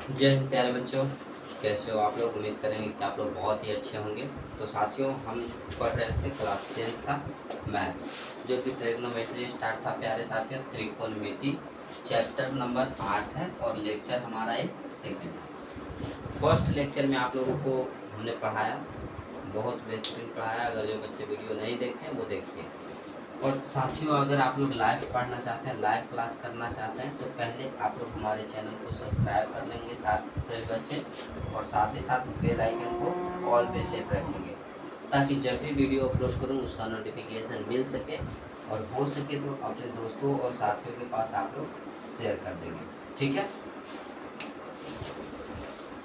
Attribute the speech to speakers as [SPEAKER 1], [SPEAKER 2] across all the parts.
[SPEAKER 1] जय हिंद प्यारे बच्चों, कैसे हो आप लोग। उम्मीद करेंगे कि आप लोग बहुत ही अच्छे होंगे। तो साथियों, हम पढ़ रहे थे क्लास 10 का मैथ, जो कि ट्रिग्नोमेट्री स्टार्ट था। प्यारे साथियों, त्रिकोणमिति चैप्टर नंबर 8 है और लेक्चर हमारा एक सेकेंड। फर्स्ट लेक्चर में आप लोगों को हमने पढ़ाया, बहुत बेहतरीन पढ़ाया। अगर जो बच्चे वीडियो नहीं देखे वो देखिए। और साथियों, अगर आप लोग लाइव पढ़ना चाहते हैं, लाइव क्लास करना चाहते हैं, तो पहले आप लोग हमारे चैनल को सब्सक्राइब कर लेंगे साथ सभी बच्चे, और साथ ही साथ बेल आइकन को ऑल पे सेट रखेंगे, ताकि जब भी वीडियो अपलोड करूं उसका नोटिफिकेशन मिल सके, और हो सके तो अपने दोस्तों और साथियों के पास आप लोग शेयर कर देंगे। ठीक है।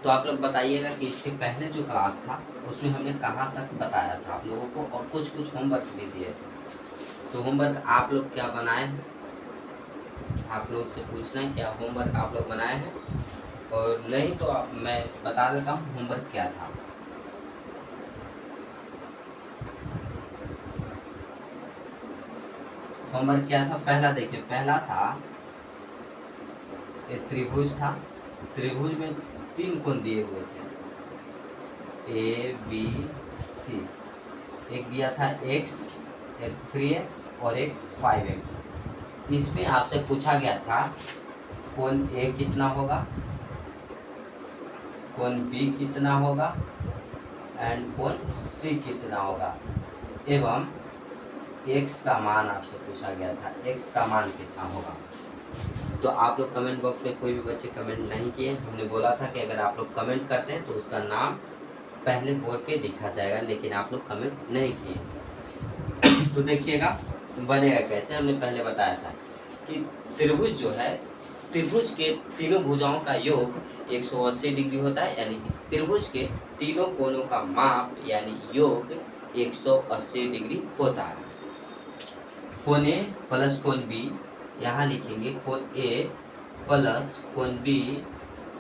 [SPEAKER 1] तो आप लोग बताइएगा कि इसके पहले जो क्लास था उसमें हमने कहाँ तक बताया था आप लोगों को, और कुछ कुछ होमवर्क भी दिए थे। तो होमवर्क आप लोग क्या बनाए हैं, आप लोग से पूछना है क्या होमवर्क आप लोग बनाए हैं, और नहीं तो मैं बता देता हूँ होमवर्क क्या था। होमवर्क क्या था, पहला देखिए, पहला था एक त्रिभुज था। त्रिभुज में 3 कोण दिए हुए थे, ए बी सी। एक दिया था x, एक 3x और एक 5x। इसमें आपसे पूछा गया था कोण ए कितना होगा, कोण बी कितना होगा एंड कोण सी कितना होगा, एवं x का मान आपसे पूछा गया था, x का मान कितना होगा। तो आप लोग कमेंट बॉक्स में कोई भी बच्चे कमेंट नहीं किए। हमने बोला था कि अगर आप लोग कमेंट करते हैं तो उसका नाम पहले बोर्ड पे लिखा जाएगा, लेकिन आप लोग कमेंट नहीं किए। तो देखिएगा बनेगा कैसे। हमने पहले बताया था कि त्रिभुज जो है, त्रिभुज के तीनों भुजाओं का योग 180 डिग्री होता है, यानी कि त्रिभुज के तीनों कोणों का माप यानी योग 180 डिग्री होता है। कोण ए प्लस कोण बी, यहाँ लिखेंगे कोण ए प्लस कोण बी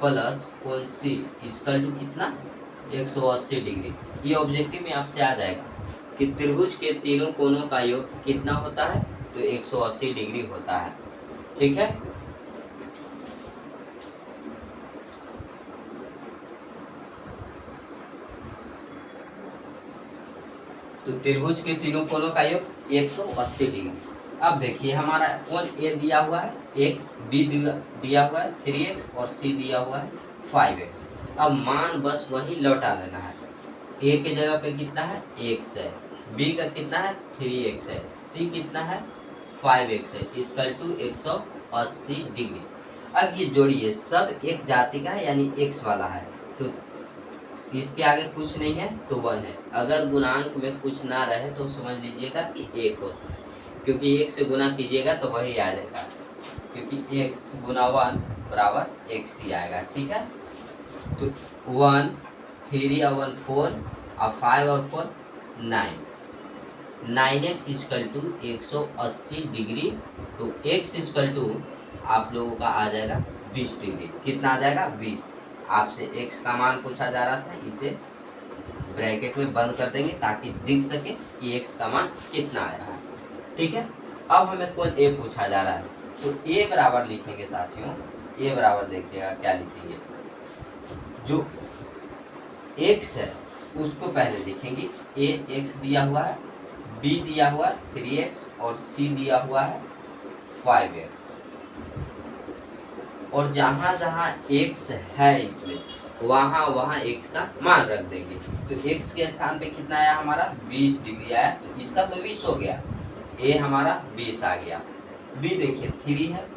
[SPEAKER 1] प्लस कोण सी इक्वल टू कितना, 180 डिग्री। ये ऑब्जेक्टिव में आपसे आ जाएगा कि त्रिभुज के तीनों कोणों का योग कितना होता है, तो 180 डिग्री होता है। ठीक है। तो त्रिभुज के तीनों कोणों का योग 180 डिग्री। अब देखिए हमारा कोण ए दिया हुआ है x, b दिया हुआ है 3x और c दिया हुआ है 5x। अब मान बस वही लौटा लेना है। a के जगह पे कितना है, x है, b का कितना है 3x है, c कितना है 5x है, इक्वल टू 180 डिग्री। अब ये जोड़िए, सब एक जाति का है यानी x वाला है, तो इसके आगे कुछ नहीं है तो 1 है। अगर गुणांक में कुछ ना रहे तो समझ लीजिएगा कि 1 होता है, क्योंकि 1 से गुना कीजिएगा तो वही आ जाएगा, क्योंकि x गुना 1 बराबर x ही आएगा। ठीक है। तो 1 3 और 1 4 और 5 और 4 9, 9x इक्वल टू 180 डिग्री। तो x इक्वल टू आप लोगों का आ जाएगा 20 डिग्री। कितना आ जाएगा, 20। आपसे x का मान पूछा जा रहा था, इसे ब्रैकेट में बंद कर देंगे ताकि दिख सके कि x का मान कितना आ रहा है। ठीक है। अब हमें कोण a पूछा जा रहा है, तो a बराबर लिखेंगे साथियों, a बराबर देखिएगा क्या लिखेंगे, जो x है उसको पहले लिखेंगे। a x दिया हुआ है, b दिया हुआ है 3x और c दिया हुआ है 5x, और जहाँ जहाँ x है इसमें वहाँ वहाँ x का मान रख देंगे। तो x के स्थान पे कितना आया हमारा, 20 डिग्री आया, तो इसका तो 20 हो गया, a हमारा 20 आ गया। b देखिए 3 है,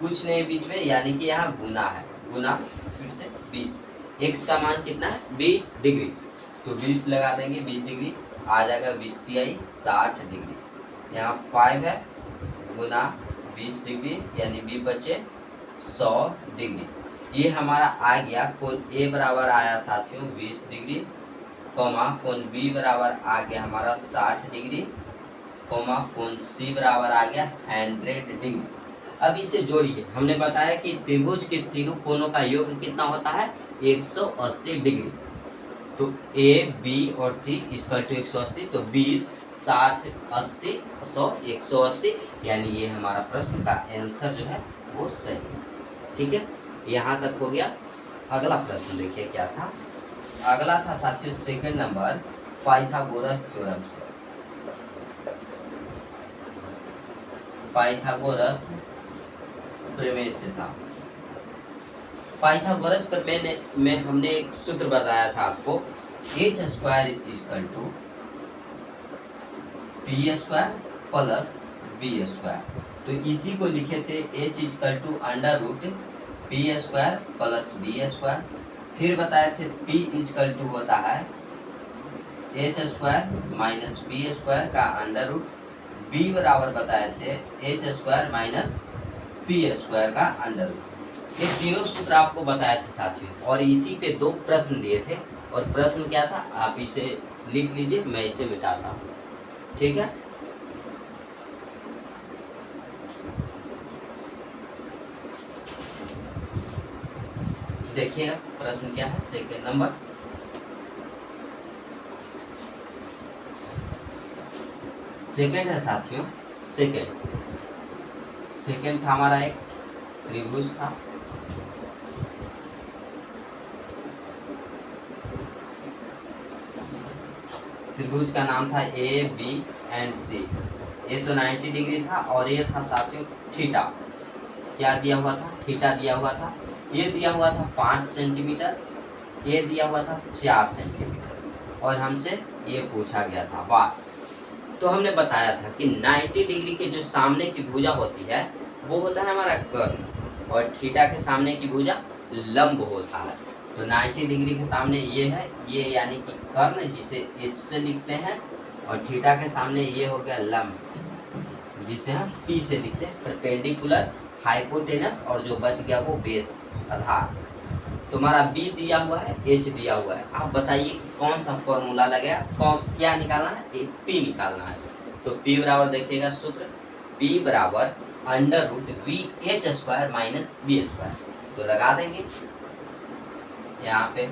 [SPEAKER 1] कुछ नहीं बीच में, यानी कि यहाँ गुना है, गुना फिर से 20। x का मान कितना है 20 डिग्री, तो 20 लगा देंगे, 20 डिग्री आ जाएगा, 20 तिहाई 60 डिग्री। यहाँ 5 है, गुना 20 डिग्री यानी b बचे 100 डिग्री। ये हमारा आ गया। कोण ए बराबर आया साथियों 20 डिग्री, कोमा कोण बी बराबर आ गया हमारा 60 डिग्री, कोमा कोण सी बराबर आ गया 100 डिग्री। अब इसे जोड़िए। हमने बताया कि त्रिभुज के तीनों कोणों का योग कितना होता है, 180 डिग्री। तो ए बी और सी इक्वल टू 180, तो 20 60 80 100 180, यानी ये हमारा प्रश्न का आंसर जो है वो सही है। ठीक है, यहाँ तक हो गया। अगला प्रश्न देखिए क्या था। अगला था साथियों सेकंड नंबर पाइथागोरस थ्योरम से। पाइथागोरस प्रमेय से था। पाइथागोरस प्रमेय में हमने एक सूत्र बताया था आपको, H square equal to P square plus B square. तो इसी को लिखे थे H equal to under root P square plus B square. फिर बताए थे पी इक्वल टू होता है H square minus B square का अंडर रूट, बी बराबर बताए थे H square minus P square का अंडर रूट। ये तीनों सूत्र आपको बताए थे साथियों, और इसी पे दो प्रश्न दिए थे। और प्रश्न क्या था आप इसे लिख लीजिए, मैं इसे मिटाता हूँ, ठीक है। देखिएगा प्रश्न क्या है सेकंड नंबर। सेकंड है साथियों, सेकंड था हमारा एक त्रिभुज था। त्रिभुज का नाम था ए बी एंड सी। ये तो 90 डिग्री था और ये था साथियों थीटा। क्या दिया हुआ था, थीटा दिया हुआ था। ये दिया हुआ था 5 सेंटीमीटर, ये दिया हुआ था 4 सेंटीमीटर, और हमसे ये पूछा गया था बात। तो हमने बताया था कि 90 डिग्री के जो सामने की भुजा होती है वो होता है हमारा कर्ण, और थीटा के सामने की भुजा लंब होता है। तो 90 डिग्री के सामने ये है, ये यानी कि कर्ण जिसे एच से लिखते हैं, और थीटा के सामने ये हो गया लंब जिसे हम पी से लिखते हैं, परपेंडिकुलर हाइपोटेनस, और जो बच गया वो बेस आधार। तो हमारा बी दिया हुआ है, एच दिया हुआ है। आप बताइए कि कौन सा फॉर्मूला लगेगा, कौन क्या निकालना है, पी निकालना है। तो पी बराबर देखिएगा सूत्र, पी बराबर under root V H square minus B square. तो लगा देंगे यहाँ पे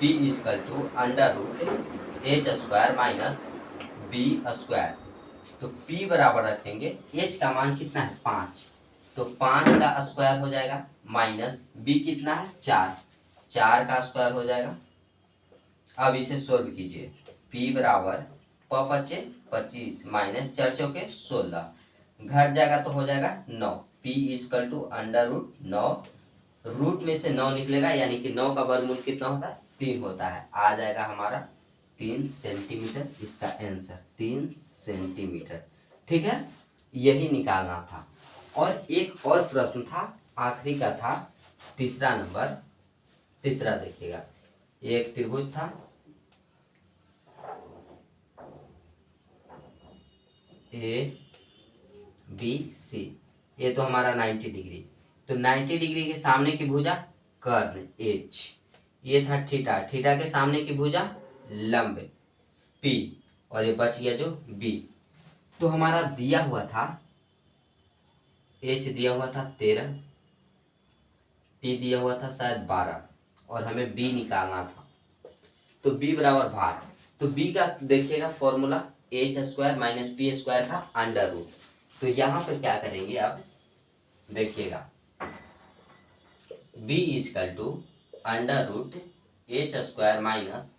[SPEAKER 1] P equal to under root H square minus B square. तो p बराबर रखेंगे, h का मान कितना है 5, तो 5 का स्क्वायर हो जाएगा, माइनस b कितना है 4, 4 का स्क्वायर हो जाएगा। अब इसे सोल्व कीजिए, p बराबर 25 माइनस 4 चौके 16, घट जाएगा तो हो जाएगा 9। p equal to under root 9, root में से 9 निकलेगा यानी कि 9 का वर्गमूल कितना होता है 3 होता है, आ जाएगा हमारा 3 सेंटीमीटर। इसका आंसर 3 सेंटीमीटर, ठीक है। यही निकालना था। और एक और प्रश्न था, आखिरी का था तीसरा नंबर। तीसरा देखिएगा, एक त्रिभुज था, ए बी सी। ये तो हमारा 90 डिग्री, तो 90 डिग्री के सामने की भुजा कर्ण एच, ये था थीटा, थीटा के सामने की भुजा लंब पी, और ये बच गया जो बी। तो हमारा दिया हुआ था एच दिया हुआ था 13, पी दिया हुआ था शायद 12, और हमें बी निकालना था। तो बी बराबर भार, तो बी का देखिएगा formula H square minus P square का अंडर रूट। तो यहाँ पर क्या करेंगे अब देखिएगा, B equal to under root H square minus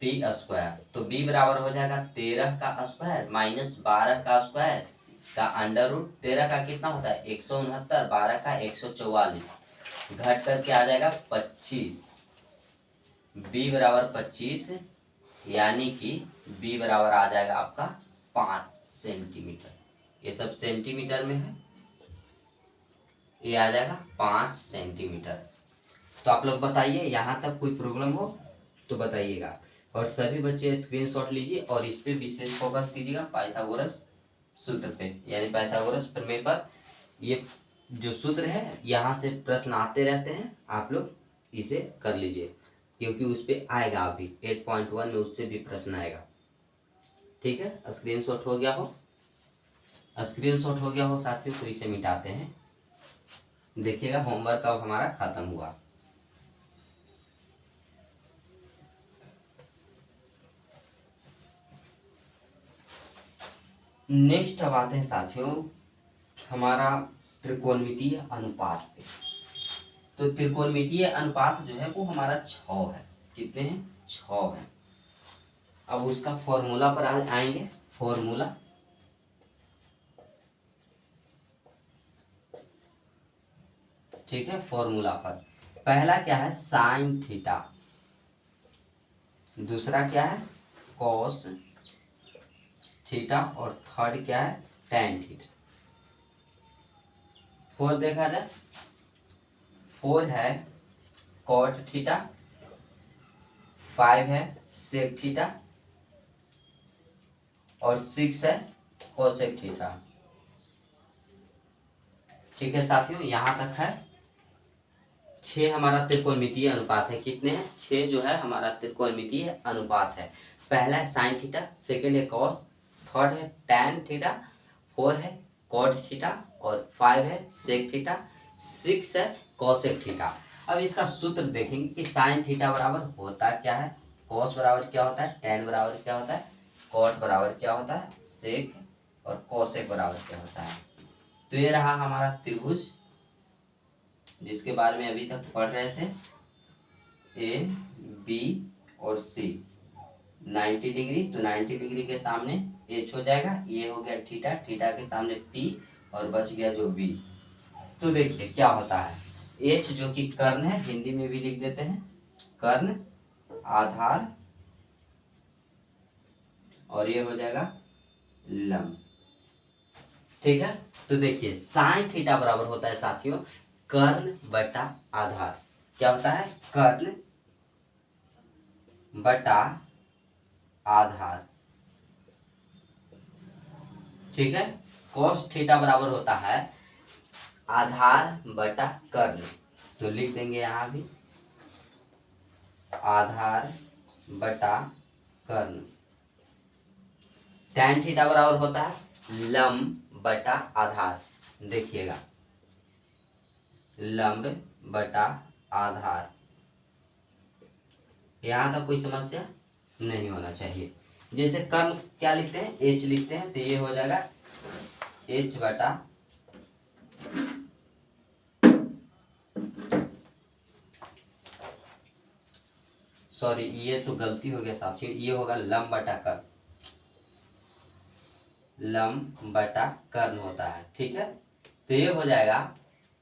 [SPEAKER 1] P square. तो बी बराबर हो जाएगा 13 का स्क्वायर माइनस 12 का स्क्वायर का अंडर रूट। 13 का कितना होता है 169, 12 का 144, घट करके आ जाएगा 25। बी बराबर 25, यानी कि बी बराबर आ जाएगा आपका 5 सेंटीमीटर। ये सब सेंटीमीटर में है, ये आ जाएगा 5 सेंटीमीटर। तो आप लोग बताइए, यहाँ तक कोई प्रॉब्लम हो तो बताइएगा। और सभी बच्चे स्क्रीनशॉट लीजिए और इस पे विशेष फोकस कीजिएगा, पाइथागोरस सूत्र पे, यानी पाइथागोरस प्रमेय पर। ये जो सूत्र है यहाँ से प्रश्न आते रहते हैं, आप लोग इसे कर लीजिए, क्योंकि उस पे आएगा अभी 8.1 में उससे भी प्रश्न आएगा, ठीक है। स्क्रीनशॉट हो गया हो, स्क्रीनशॉट हो गया हो साथियों, तो इसे मिटाते हैं। देखिएगा होमवर्क अब हमारा खत्म हुआ। नेक्स्ट अब आते हैं साथियों हमारा त्रिकोणमितीय अनुपात पे। तो त्रिकोणमितीय अनुपात जो है वो हमारा 6 है। कितने हैं? 6 है। अब उसका फॉर्मूला पर आएंगे। फॉर्मूला, ठीक है, फॉर्मूला पर पहला क्या है? साइन थीटा, दूसरा क्या है? कॉस थीटा, और थर्ड क्या है? Tan theta. 4 देखा जाए, 4 है कॉट थीटा, 5 है सेक थीटा, और 6 है कोसेक थीटा। ठीक है साथियों, यहां तक है। 6 हमारा त्रिकोणमितीय अनुपात है। कितने हैं? 6 जो है हमारा त्रिकोणमितीय अनुपात है। पहला है साइन थीटा, सेकंड है कॉस, थर्ड है टैन थीटा, 4 है कॉट थीटा, और 5 है सेक थीटा, 6 है कोसेक थीटा। अब इसका सूत्र देखेंगे कि साइन थीटा बराबर होता क्या है, कॉस बराबर क्या होता है, टैन बराबर क्या होता है, कॉट बराबर क्या होता है, सेक, और कोसेक बराबर क्या होता है। तो ये रहा हमारा त्रिभुज, जिसके बारे में अभी तक पढ़ रहे थे। ए, बी और सी 90 डिग्री, तो 90 डिग्री के सामने एच हो जाएगा, ये हो गया थीटा, थीटा के सामने पी, और बच गया जो बी। तो देखिए क्या होता है, एच जो कि कर्ण है, हिंदी में भी लिख देते हैं कर्ण, आधार, और ये हो जाएगा लंब। ठीक है, तो देखिए साइन थीटा बराबर होता है साथियों कर्ण बटा आधार। क्या होता है? कर्ण बटा आधार। ठीक है, कॉस थीटा बराबर होता है आधार बटा कर्ण, तो लिख देंगे यहां भी आधार बटा कर्ण। टैन थीटा बराबर होता है लंब बटा आधार। देखिएगा लंब बटा आधार, यहां तक कोई समस्या नहीं होना चाहिए। जैसे कर्ण क्या लिखते हैं? एच लिखते हैं, तो ये हो जाएगा एच बटा सॉरी ये तो गलती हो गया साथियों, ये होगा लंब बटा कर्ण, लंब बटा कर्ण होता है। ठीक है, तो ये हो जाएगा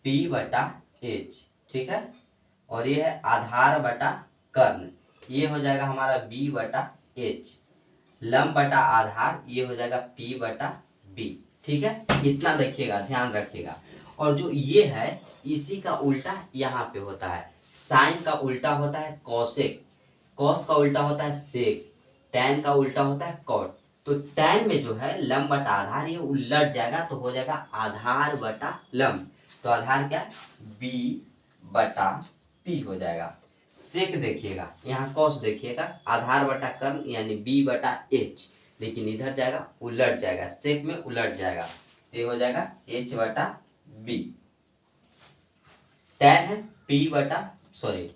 [SPEAKER 1] P बटा एच। ठीक है, और ये है आधार बटा कर्ण, ये हो जाएगा हमारा B बटा एच। लंब बटा आधार ये हो जाएगा P बटा बी। ठीक है, इतना देखिएगा, ध्यान रखिएगा। और जो ये है इसी का उल्टा यहाँ पे होता है। साइन का उल्टा होता है कॉसेक, कॉस का उल्टा होता है सेक, टैन का उल्टा होता है कॉट। तो टैन में जो है लंब बटा आधार ये उलट जाएगा, तो हो जाएगा आधार बटा लंब। तो आधार क्या? बी बटा पी हो जाएगा। सेक देखिएगा, यहाँ कॉस देखिएगा, आधार बटा कर्ण यानी बी बटा एच, लेकिन इधर जाएगा उलट जाएगा, सेक में उलट जाएगा, ये हो जाएगा एच बटा बी। टैन है पी बटा सॉरी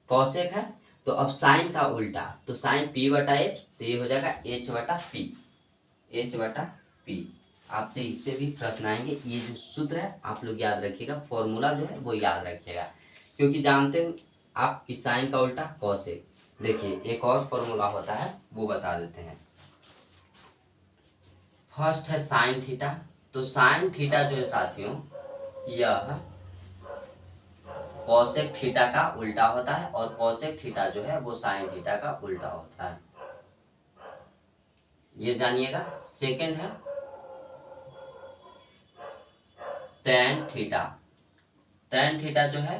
[SPEAKER 1] कॉसेक है, तो अब साइन का उल्टा, तो साइन पी बटा एच, तो ये हो जाएगा एच बटा पी, एच बटा पी। आपसे इससे भी प्रश्न आएंगे, ये जो सूत्र है आप लोग याद रखिएगा, फॉर्मूला जो है वो याद रखिएगा, क्योंकि जानते हो आप कि साइन का उल्टा कॉसेक। देखिए एक और फॉर्मूला होता है वो बता देते हैं। फर्स्ट है साइन थीटा, तो साइन थीटा जो है साथियों यह कॉसेक थीटा का उल्टा होता है, और कॉसेक थीटा जो है वो साइन थीटा का उल्टा होता है, ये जानिएगा। सेकंड है टैन थीटा, टैन थीटा जो है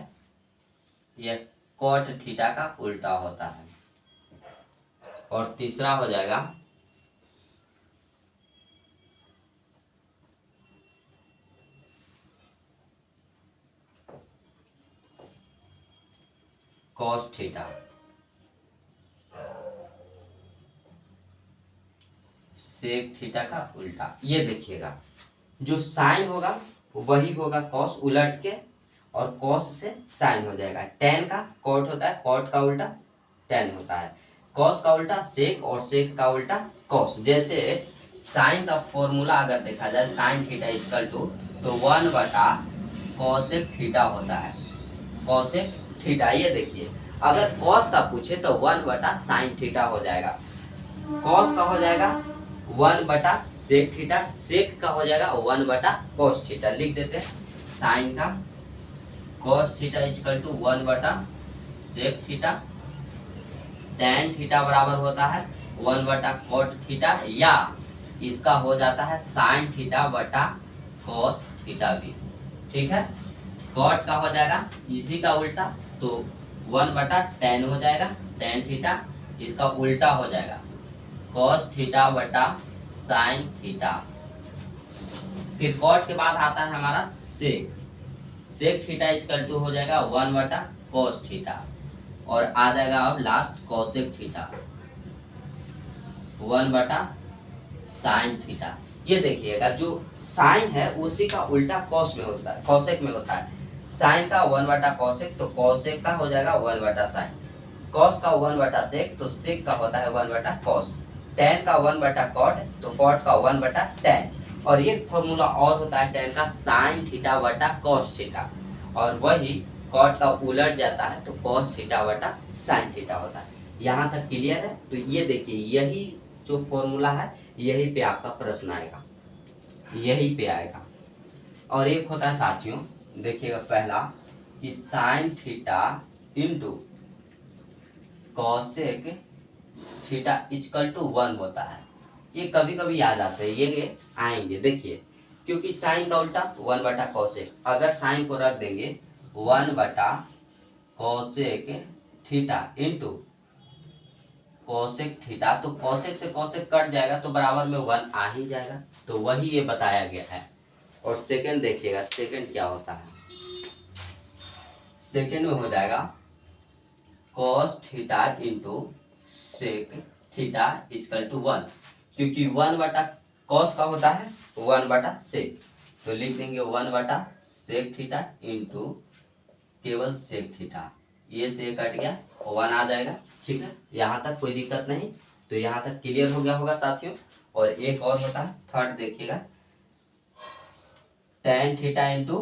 [SPEAKER 1] यह कॉट थीटा का उल्टा होता है। और तीसरा हो जाएगा कॉस थीटा, सेक थीटा का उल्टा। ये देखिएगा जो साइन होगा वही होगा कॉस उलट के, और कॉस से साइन हो जाएगा। टैन का कॉट होता है, कॉट का उल्टा टैन होता है, कॉस का उल्टा सेक, और सेक का उल्टा कॉस। जैसे साइन का फॉर्मूला अगर देखा जाए साइन थीटा इक्वल टू, तो 1 बटा कॉसेक थीटा होता है। Cosec theta. ये देखिए अगर कॉस का पूछे तो 1/sin थीटा हो जाएगा, कॉस का हो जाएगा 1/sec थीटा, सेक का हो जाएगा 1/cos थीटा। लिख देते हैं साइन का cos theta equal to 1/sec theta, tan theta बराबर होता है 1/cot थीटा, या इसका हो जाता है sin थीटा बटा cos थीटा भी। ठीक है, cot का हो जाएगा इसी का उल्टा, तो 1/tan हो जाएगा tan थीटा, इसका उल्टा हो जाएगा cos थीटा बटा sin थीटा। फिर cot के बाद आता है हमारा sec थीटा इक्वल टू हो जाएगा 1/cos थीटा, और आ जाएगा अब last cosec theta 1/sin theta. ये देखिएगा जो साइन है उसी का उल्टा कॉस में होता है, कॉसेक में होता है। साइन का 1/cosec तो कॉसेक का हो जाएगा 1/sin, कॉस का 1/sec तो सेक का होता है 1/cos, tan का 1/cot तो cot का 1/tan, और एक फॉर्मूला और होता है tan का sin थीटा बटा cos थीटा, और वही cot का उलट जाता है तो cos थीटा बटा sin थीटा होता है। यहाँ तक क्लियर है? तो ये देखिए यही जो फॉर्मूला है यही पे आपका प्रश्न आएगा, यही पे आएगा। और एक होता है साथियों, देखिएगा पहला कि sine theta into cosec theta equal to 1 होता है। ये कभी कभी याद आते हैं, ये आएंगे देखिए, क्योंकि साइन का उल्टा 1/cosec, अगर साइन को रख देंगे 1/cosec theta into cosec theta, तो कॉसेक से कॉसेक कट जाएगा तो बराबर में 1 आ ही जाएगा, तो वही ये बताया गया है। और सेकंड देखिएगा, सेकंड क्या होता है, सेकंड में हो जाएगा cos theta into sec theta equal to 1, क्योंकि 1/cos का होता है 1/sec, तो लिख देंगे 1/sec थीटा इंटू केवल सेक थीटा, ये से कट गया 1 आ जाएगा। ठीक है, यहाँ तक कोई दिक्कत नहीं, तो यहाँ तक क्लियर हो गया होगा साथियों। और एक और होता है थर्ड, देखिएगा tan theta into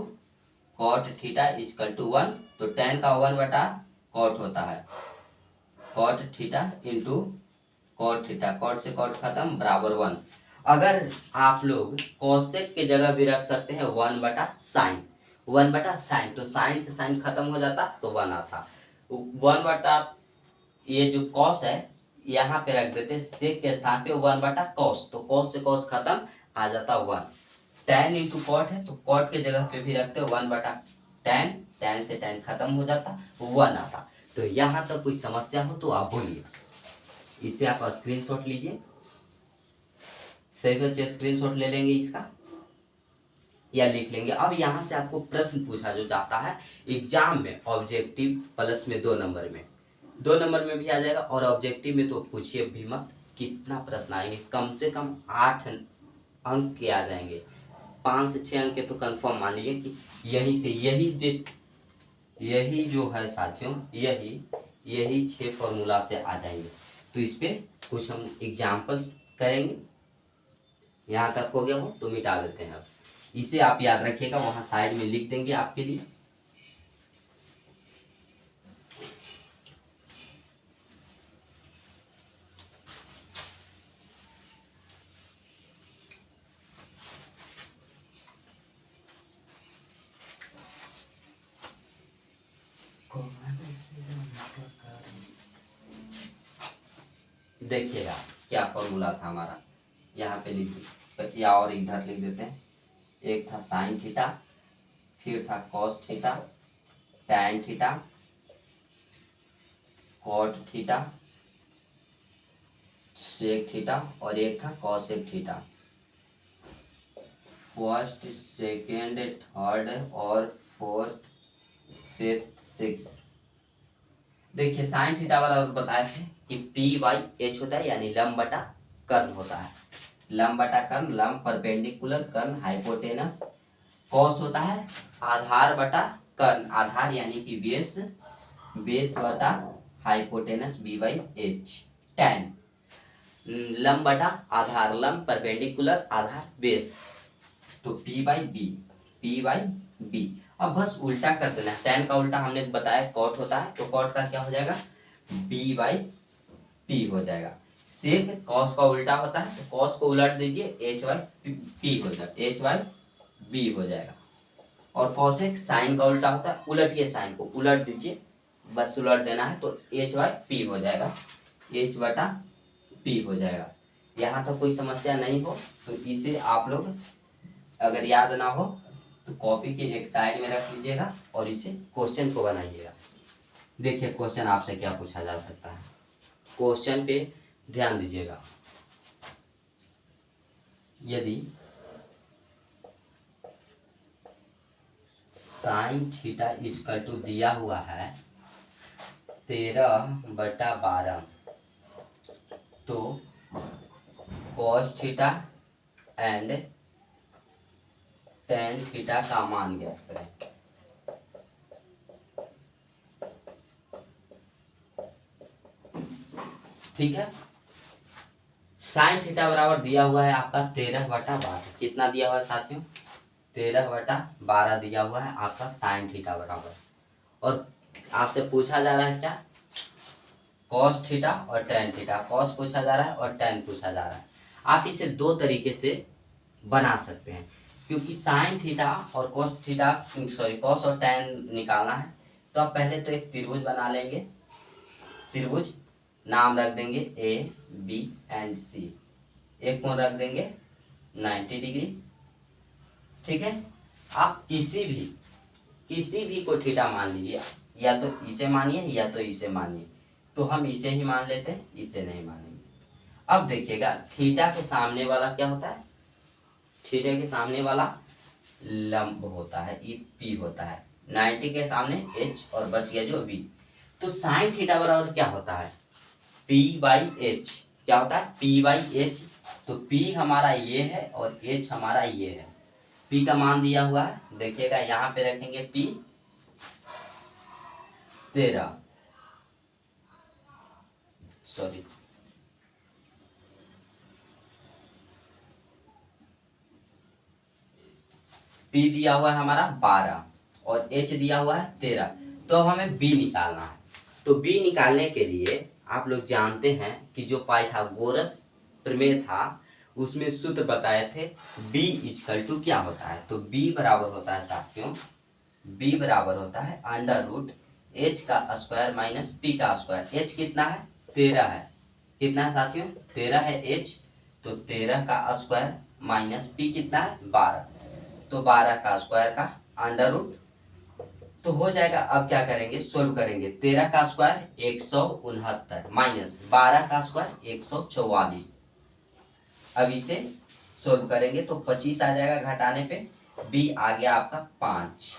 [SPEAKER 1] cot theta equal to 1, तो tan का 1/cot होता है, cot theta into cot theta, cot से कॉट खत्म बराबर 1। अगर आप लोग कॉसेक के जगह भी रख सकते हैं 1/sin, 1/sin, तो साइन से साइन खत्म हो जाता तो 1 आता। 1 ये जो कॉस है यहाँ पे रख देते सेक के स्थान पे 1/cos, तो cos से cos खत्म आ जाता 1। tan इंटू कॉट है तो कॉट के जगह पे भी रखते 1/tan, tan से tan खत्म हो जाता 1 आता। तो यहाँ तक कोई समस्या हो तो आप बोलिए, इसे आप स्क्रीनशॉट लीजिए, सही बच्चे स्क्रीनशॉट ले लेंगे इसका या लिख लेंगे। अब यहाँ से आपको प्रश्न पूछा जो जाता है एग्जाम में, ऑब्जेक्टिव प्लस में 2 नंबर में, 2 नंबर में भी आ जाएगा, और ऑब्जेक्टिव में तो पूछिए भी मत कितना प्रश्न आएंगे, कम से कम 8 अंक के आ जाएंगे, 5 से 6 अंक के तो कंफर्म मान लीजिए कि यही से यही जो है साथियों, यही 6 फॉर्मूला से आ जाएंगे। तो इस पे कुछ हम एग्जाम्पल्स करेंगे। यहाँ तक हो गया हो तो मिटा देते हैं। अब इसे आप याद रखिएगा, वहां साइड में लिख देंगे आपके लिए। देखिएगा क्या फॉर्मूला था हमारा, यहाँ पे लिख या और इधर लिख देते हैं। एक था साइन थीटा, फिर था cos theta, tan theta, cot theta, sec theta, और एक था cosec theta. First, second, third और फोर्थ, फिफ्थ, सिक्स। देखिए साइन थीटा वाला बताए थे कि P/H होता है, यानी लंब बटा कर्ण होता है, लंब बटा कर्ण, लंब परपेंडिकुलर कर्ण हाइपोटेनस। कॉस होता है आधार बटा कर्ण, आधार यानी कि बेस, बेस बटा हाइपोटेनस B/H। टैन लंब बटा आधार, लंब परपेंडिकुलर आधार बेस, तो P/B, P/B। अब बस उल्टा कर देना है। tan का उल्टा हमने बताया cot होता है, तो cot का क्या हो जाएगा, b बाई पी हो जाएगा। सेक cos का उल्टा होता है, तो cos को उलट दीजिए, h बाई पी हो जाएगा, h बाई बी हो जाएगा। और cosec साइन का उल्टा होता है, उलटिए साइन को, उलट दीजिए, बस उलट देना है, तो h बाई पी हो जाएगा, h बटा पी हो जाएगा। यहाँ तक कोई समस्या नहीं हो तो इसे आप लोग अगर याद ना हो तो कॉपी के एक साइड में रख लीजिएगा और इसे क्वेश्चन को बनाइएगा। देखिए क्वेश्चन आपसे क्या पूछा जा सकता है, क्वेश्चन पे ध्यान दीजिएगा। यदि साइन थीटा इक्वल टू दिया हुआ है 13/12, तो cos theta and tan theta का मान ज्ञात करें। ठीक है, साइन थीटा बराबर दिया हुआ है आपका 13/12। कितना दिया हुआ है साथियों, 13/12 दिया हुआ है आपका साइन थीटा बराबर। और आपसे पूछा जा रहा है क्या, cos थीटा और tan थीटा। cos पूछा जा रहा है और tan पूछा जा रहा है। आप इसे दो तरीके से बना सकते हैं, क्योंकि साइन थीटा और cos थीटा cos और tan निकालना है, तो आप पहले तो एक त्रिभुज बना लेंगे। त्रिभुज नाम रख देंगे ए बी एंड सी, एक कोण रख देंगे 90 डिग्री। ठीक है, आप किसी भी को थीटा मान लीजिए, या तो इसे मानिए या तो इसे मानिए, तो हम इसे ही मान लेते हैं, इसे नहीं मानेंगे। अब देखिएगा थीटा के सामने वाला क्या होता है, थीटा के सामने वाला लंब होता है, ये पी होता है, 90 के सामने एच और बच गया जो बी। तो साइन थीटा बराबर क्या होता है, पी बाई एच। क्या होता है, पी बाई एच। तो पी हमारा ये है और एच हमारा ये है। पी का मान दिया हुआ है, देखिएगा यहाँ पे रखेंगे पी 13, सॉरी पी दिया हुआ है हमारा 12 और एच दिया हुआ है 13। तो अब हमें बी निकालना है। तो बी निकालने के लिए आप लोग जानते हैं कि जो पाइथागोरस प्रमेय था उसमें सूत्र बताए थे, b इक्वल टू क्या होता है, तो b बराबर होता है साथियों, b बराबर होता है अंडर रूट h का स्क्वायर माइनस p का स्क्वायर। h कितना है, 13 है। कितना है साथियों, 13 है h, तो 13 का स्क्वायर माइनस p कितना है 12, तो 12 का स्क्वायर का अंडर रूट, तो हो जाएगा। अब क्या करेंगे, सोल्व करेंगे। 13 का स्क्वायर 169 माइनस 12 का स्क्वायर 144। अब इसे सोल्व करेंगे तो 25 आ जाएगा घटाने पे, b आ गया आपका 5,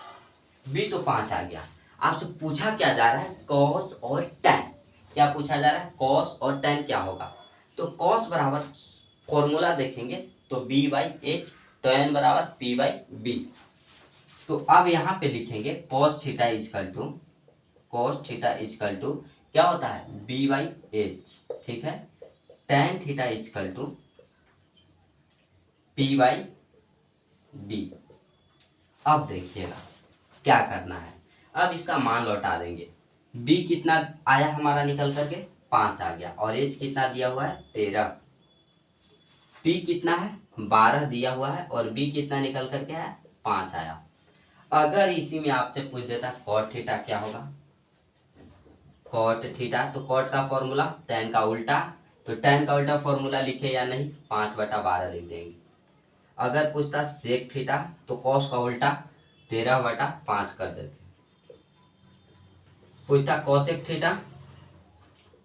[SPEAKER 1] b तो 5 आ गया। आपसे पूछा क्या जा रहा है, cos और tan। क्या पूछा जा रहा है, cos और tan क्या होगा, तो cos बराबर फॉर्मूला देखेंगे तो b बाई एच, tan बराबर p बाई बी। तो अब यहाँ पे लिखेंगे cos थीटा इजकल टू क्या होता है, b बाई एच। ठीक है, tan theta equal to p by B. अब देखिएगा क्या करना है, अब इसका मान लौटा देंगे। b कितना आया हमारा निकल करके 5 आ गया, और h कितना दिया हुआ है 13, p कितना है 12 दिया हुआ है, और b कितना निकल करके है 5 आया। अगर इसी में आपसे पूछ देता cot थीटा क्या होगा, cot थीटा, तो cot का फॉर्मूला tan का उल्टा, तो tan का उल्टा फॉर्मूला लिखे या नहीं, 5/12 लिख देंगे। अगर पूछता sec थीटा, तो cos का उल्टा 13/5 कर देते। पूछता cosec थीटा,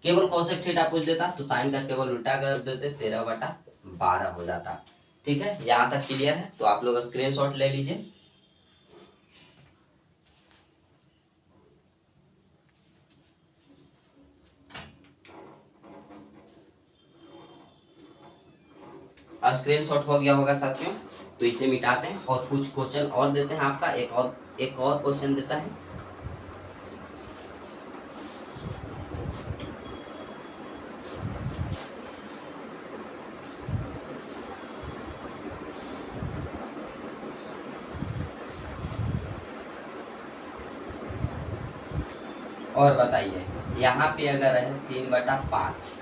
[SPEAKER 1] केवल cosec थीटा पूछ देता तो साइन का केवल उल्टा कर देते, 13/12 हो जाता। ठीक है, यहाँ तक क्लियर है, तो आप लोग स्क्रीनशॉट ले लीजिए। स्क्रीनशॉट हो गया होगा साथियों, तो इसे मिटाते हैं और कुछ क्वेश्चन और देते हैं। आपका एक और क्वेश्चन देता है। और बताइए यहाँ पे अगर है 3/5,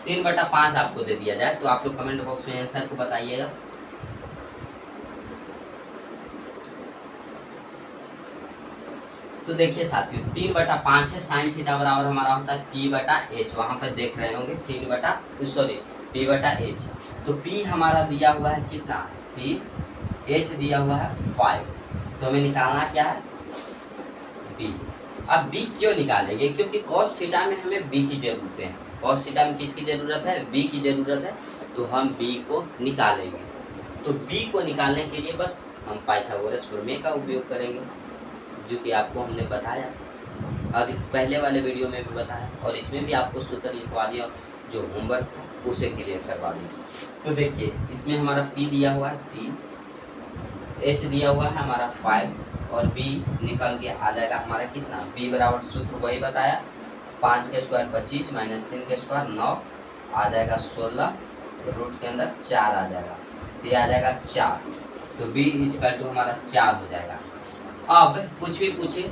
[SPEAKER 1] 3/5 आपको दे दिया जाए तो आप लोग कमेंट बॉक्स में आंसर को बताइएगा। तो देखिए साथियों 3/5 है, साइन थीटा बराबर हमारा होता है P/H। वहाँ पर देख रहे होंगे P/H। तो P हमारा दिया हुआ है कितना 3, H दिया हुआ है 5, तो हमें निकालना क्या है B। अब B क्यों निकालेंगे, क्योंकि cos थीटा में हमें B की जरूरत है। cos थीटा में किसकी जरूरत है, B की जरूरत है, तो हम B को निकालेंगे। तो B को निकालने के लिए बस हम पाइथागोरस प्रमेय का उपयोग करेंगे, जो कि आपको हमने बताया अभी पहले वाले वीडियो में भी बताया, और इसमें भी आपको सूत्र लिखवा दिया, जो होमवर्क था उसे क्लियर करवा दिया। तो देखिए इसमें हमारा P दिया हुआ है 3, H दिया हुआ है हमारा 5 और B निकल के आ जाएगा हमारा कितना, B बराबर सूत्र वही बताया 5 के स्क्वायर 25 माइनस 3 के स्क्वायर 9 आ जाएगा 16, रूट के अंदर 4 आ जाएगा, ये आ जाएगा 4, तो B इक्वल टू हमारा 4 हो जाएगा। अब कुछ भी पूछे,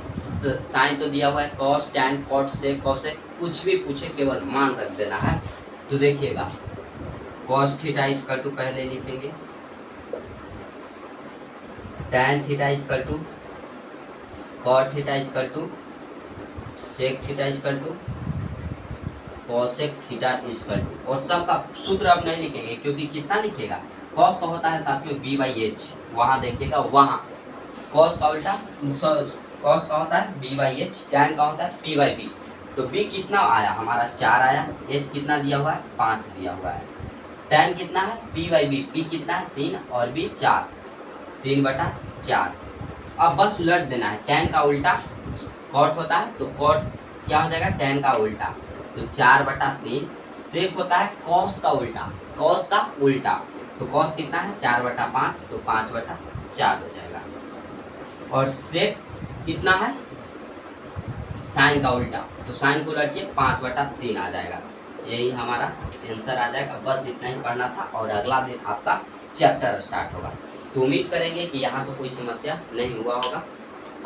[SPEAKER 1] साइन तो दिया हुआ है cos tan cot sec cosec, कुछ भी पूछे केवल मान रख देना है। तो देखिएगा cos थीटा इक्वल टू पहले लिखेंगे tan theta equal to cot theta equal to sec theta equal to cosec theta equal to, और सबका सूत्र अब नहीं लिखेंगे क्योंकि कितना लिखेगा, cos का होता है साथियों B/H, वहाँ देखिएगा वहाँ cos का उल्टा cos का होता है B/H, tan का होता है P/B। तो B कितना आया हमारा 4 आया, H कितना दिया हुआ है 5 दिया हुआ है, tan कितना है P/B, P कितना है 3 और B 4, 3/4। अब बस उलट देना है, tan का उल्टा cot होता है तो cot क्या हो जाएगा tan का उल्टा, तो 4/3। sec होता है cos का उल्टा, cos का उल्टा, तो cos कितना है 4/5, तो 5/4 हो जाएगा। और sec कितना है साइन का उल्टा, तो साइन को उलट के 5/3 आ जाएगा। यही हमारा आंसर आ जाएगा। बस इतना ही पढ़ना था और अगला दिन आपका चैप्टर स्टार्ट होगा। तो उम्मीद करेंगे कि यहाँ तो कोई समस्या नहीं हुआ होगा।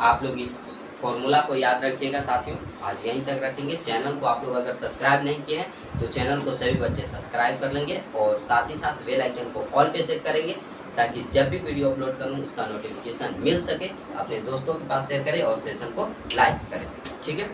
[SPEAKER 1] आप लोग इस फॉर्मूला को याद रखिएगा साथियों। आज यहीं तक रखेंगे। चैनल को आप लोग अगर सब्सक्राइब नहीं किए हैं तो चैनल को सभी बच्चे सब्सक्राइब कर लेंगे और साथ ही साथ बेल आइकन को ऑल पे सेट करेंगे, ताकि जब भी वीडियो अपलोड करूँ उसका नोटिफिकेशन मिल सके। अपने दोस्तों के पास शेयर करें और सेशन को लाइक करें। ठीक है।